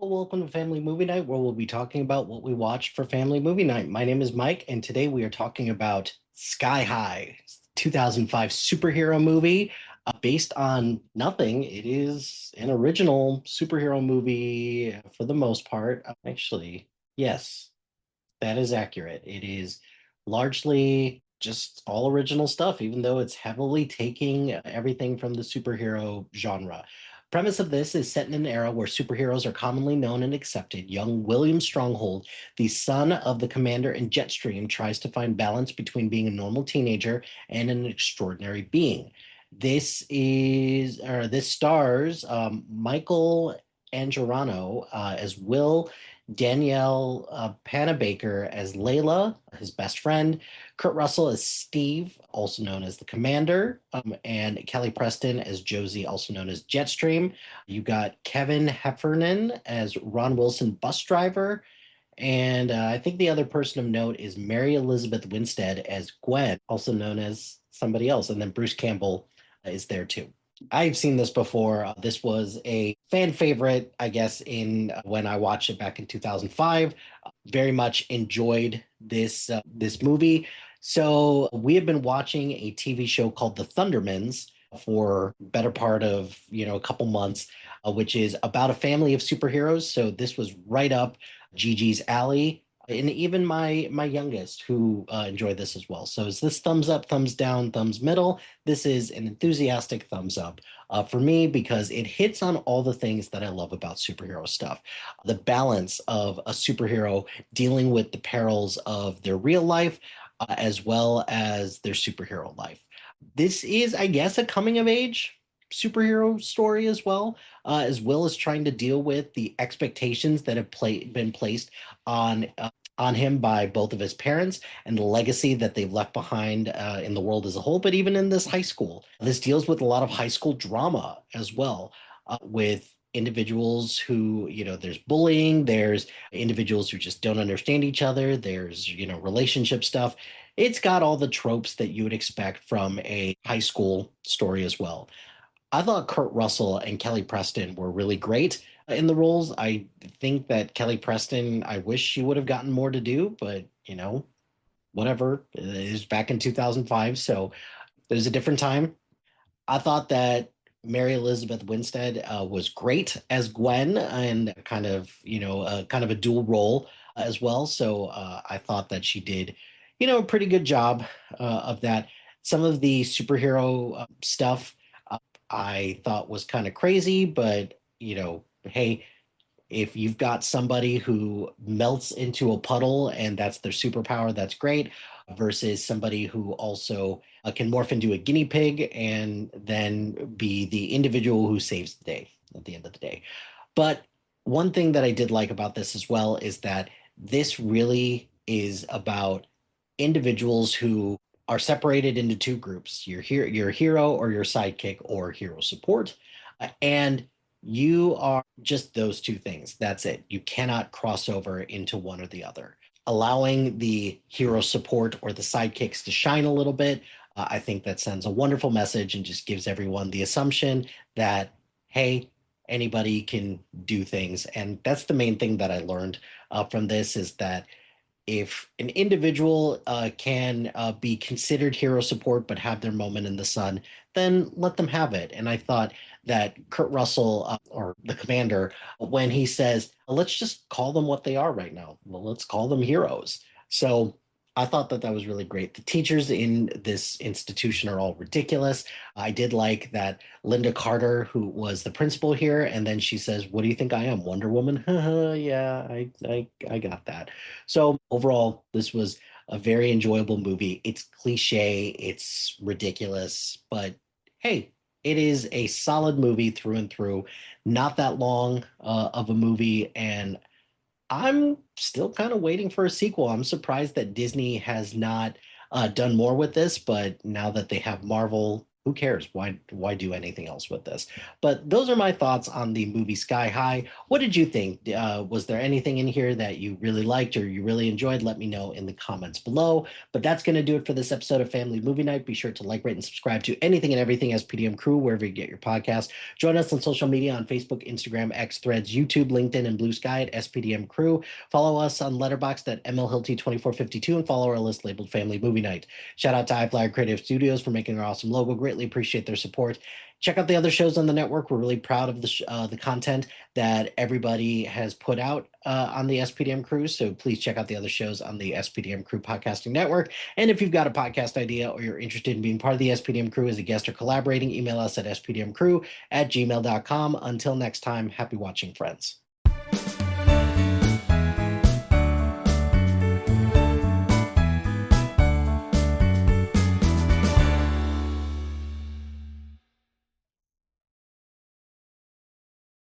Welcome to Family Movie Night, where we'll be talking about what we watched for Family Movie Night. My name is Mike, and today we are talking about Sky High, 2005 superhero movie based on nothing. It is an original superhero movie for the most part. Actually, yes, that is accurate. It is largely just all original stuff, even though it's heavily taking everything from the superhero genre. Premise of this is set in an era where superheroes are commonly known and accepted. Young William Stronghold, the son of the commander in Jetstream, tries to find balance between being a normal teenager and an extraordinary being. This stars Michael Angelano as Will, Danielle Panabaker as Layla, his best friend, Kurt Russell as Steve, also known as the Commander, and Kelly Preston as Josie, also known as Jetstream. You got Kevin Heffernan as Ron Wilson, bus driver. And I think the other person of note is Mary Elizabeth Winstead as Gwen, also known as somebody else. And then Bruce Campbell is there too. I've seen this before. This was a fan favorite, I guess, in when I watched it back in 2005. Very much enjoyed this movie. So we have been watching a TV show called The Thundermans for better part of a couple months, which is about a family of superheroes. So this was right up Gigi's alley, and even my youngest who enjoyed this as well. So is this thumbs up, thumbs down, thumbs middle? This is an enthusiastic thumbs up for me because it hits on all the things that I love about superhero stuff. The balance of a superhero dealing with the perils of their real life as well as their superhero life. This is, I guess, a coming of age superhero story as well as trying to deal with the expectations that have been placed on him by both of his parents and the legacy that they've left behind in the world as a whole, but even in this high school. This deals with a lot of high school drama as well, with individuals who, there's bullying, there's individuals who just don't understand each other, there's, relationship stuff. It's got all the tropes that you would expect from a high school story as well. I thought Kurt Russell and Kelly Preston were really great in the roles. I think that Kelly Preston, I wish she would have gotten more to do, but whatever. It was back in 2005, so it was a different time. I thought that Mary Elizabeth Winstead was great as Gwen and kind of a dual role as well. So I thought that she did, a pretty good job of that. Some of the superhero stuff I thought was kind of crazy, but hey, if you've got somebody who melts into a puddle and that's their superpower, that's great, versus somebody who also can morph into a guinea pig and then be the individual who saves the day at the end of the day. But one thing that I did like about this as well is that this really is about individuals who are separated into two groups. You're a hero or your sidekick or hero support. And you are just those two things. That's it. You cannot cross over into one or the other. Allowing the hero support or the sidekicks to shine a little bit, I think that sends a wonderful message and just gives everyone the assumption that, hey, anybody can do things. And that's the main thing that I learned from this is that if an individual can be considered hero support but have their moment in the sun, then let them have it. And I thought that Kurt Russell, or the commander, when he says, let's just call them what they are right now, well, let's call them heroes. So I thought that that was really great. The teachers in this institution are all ridiculous. I did like that Linda Carter, who was the principal here, and then she says, "What do you think I am, Wonder Woman?" Yeah, I got that. So overall, this was a very enjoyable movie. It's cliche, it's ridiculous, but hey, it is a solid movie through and through. Not that long of a movie, and I'm still kind of waiting for a sequel. I'm surprised that Disney has not done more with this, but now that they have Marvel, who cares? Why do anything else with this? But those are my thoughts on the movie Sky High. What did you think? Was there anything in here that you really liked or you really enjoyed? Let me know in the comments below. But that's going to do it for this episode of Family Movie Night. Be sure to like, rate, and subscribe to anything and everything SPDM Crew, wherever you get your podcast. Join us on social media on Facebook, Instagram, X, Threads, YouTube, LinkedIn, and Blue Sky at SPDM Crew. Follow us on Letterboxd at MLHilty2452 and follow our list labeled Family Movie Night. Shout out to iFlyer Creative Studios for making our awesome logo. Greatly appreciate their support. Check out the other shows on the network. We're really proud of the content that everybody has put out on the SPDM Crew. So please check out the other shows on the SPDM Crew Podcasting Network. And if you've got a podcast idea or you're interested in being part of the SPDM Crew as a guest or collaborating, email us at spdmcrew@gmail.com. Until next time, happy watching, friends.